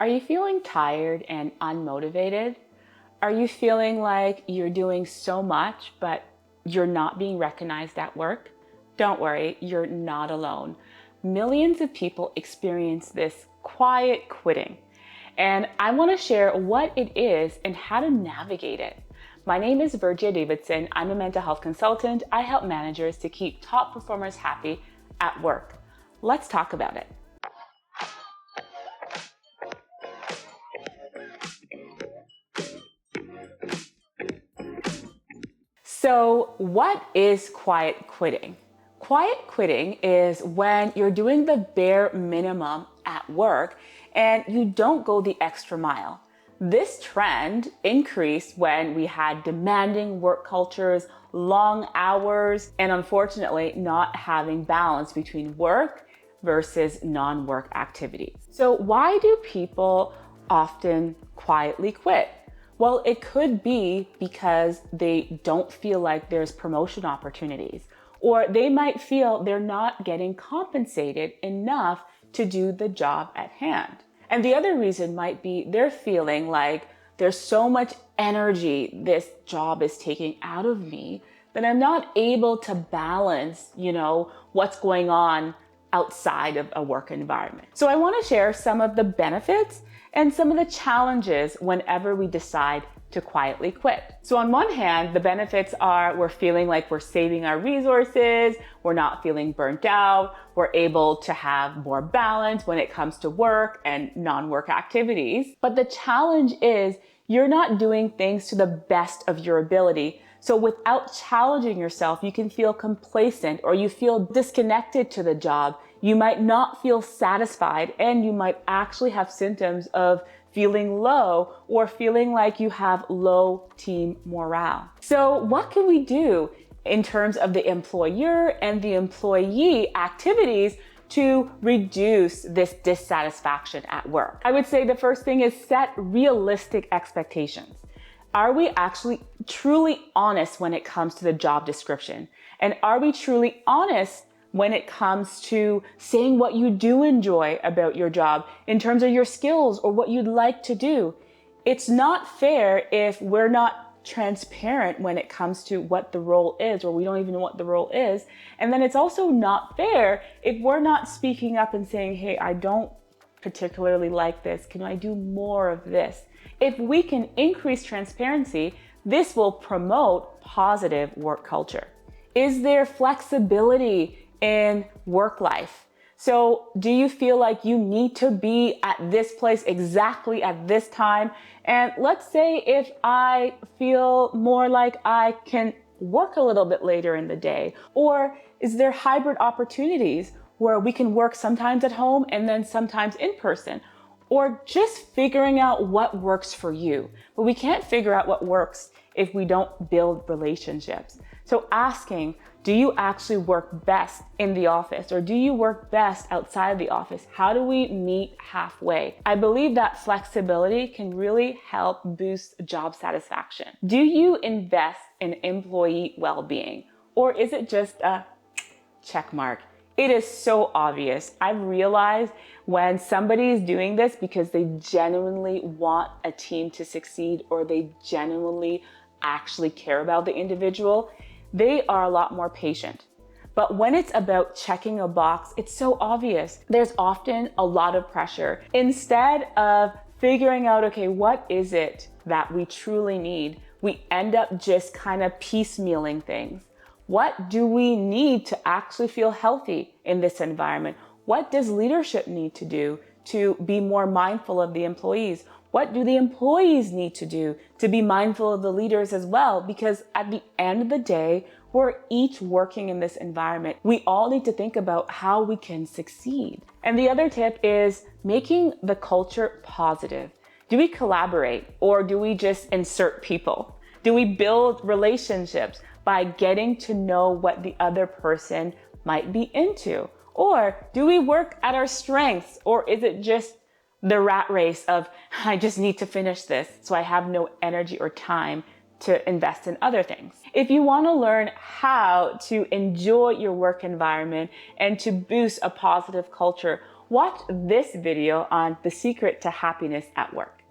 Are you feeling tired and unmotivated? Are you feeling like you're doing so much, but you're not being recognized at work? Don't worry, you're not alone. Millions of people experience this quiet quitting. And I want to share what it is and how to navigate it. My name is Vergia Davidson. I'm a mental health consultant. I help managers to keep top performers happy at work. Let's talk about it. So, what is quiet quitting? Quiet quitting is when you're doing the bare minimum at work and you don't go the extra mile. This trend increased when we had demanding work cultures, long hours, and unfortunately not having balance between work versus non-work activities. So why do people often quietly quit? Well, it could be because they don't feel like there's promotion opportunities, or they might feel they're not getting compensated enough to do the job at hand. And the other reason might be they're feeling like there's so much energy this job is taking out of me that I'm not able to balance, what's going on outside of a work environment. So I want to share some of the benefits and some of the challenges whenever we decide to quietly quit. So on one hand, the benefits are we're feeling like we're saving our resources, we're not feeling burnt out, we're able to have more balance when it comes to work and non-work activities. But the challenge is you're not doing things to the best of your ability. So without challenging yourself, you can feel complacent or you feel disconnected to the job. You might not feel satisfied and you might actually have symptoms of feeling low or feeling like you have low team morale. So what can we do in terms of the employer and the employee activities to reduce this dissatisfaction at work? I would say the first thing is set realistic expectations. Are we actually truly honest when it comes to the job description? And are we truly honest when it comes to saying what you do enjoy about your job in terms of your skills or what you'd like to do? It's not fair if we're not transparent when it comes to what the role is, or we don't even know what the role is. And then it's also not fair if we're not speaking up and saying, hey, I don't particularly like this. Can I do more of this? If we can increase transparency, this will promote positive work culture. Is there flexibility in work life? So do you feel like you need to be at this place exactly at this time? And let's say if I feel more like I can work a little bit later in the day, or is there hybrid opportunities where we can work sometimes at home and then sometimes in person? Or just figuring out what works for you. But we can't figure out what works if we don't build relationships. So asking, do you actually work best in the office, or do you work best outside of the office? How do we meet halfway? I believe that flexibility can really help boost job satisfaction. Do you invest in employee well-being, or is it just a check mark? It is so obvious. I've realized when somebody is doing this because they genuinely want a team to succeed, or they genuinely actually care about the individual, they are a lot more patient. But when it's about checking a box, it's so obvious. There's often a lot of pressure. Instead of figuring out, okay, what is it that we truly need, we end up just kind of piecemealing things. What do we need to actually feel healthy in this environment? What does leadership need to do to be more mindful of the employees? What do the employees need to do to be mindful of the leaders as well? Because at the end of the day, we're each working in this environment. We all need to think about how we can succeed. And the other tip is making the culture positive. Do we collaborate, or do we just insert people? Do we build relationships by getting to know what the other person might be into? Or do we work at our strengths, or is it just the rat race of, I just need to finish this, so I have no energy or time to invest in other things? If you want to learn how to enjoy your work environment and to boost a positive culture, watch this video on the secret to happiness at work.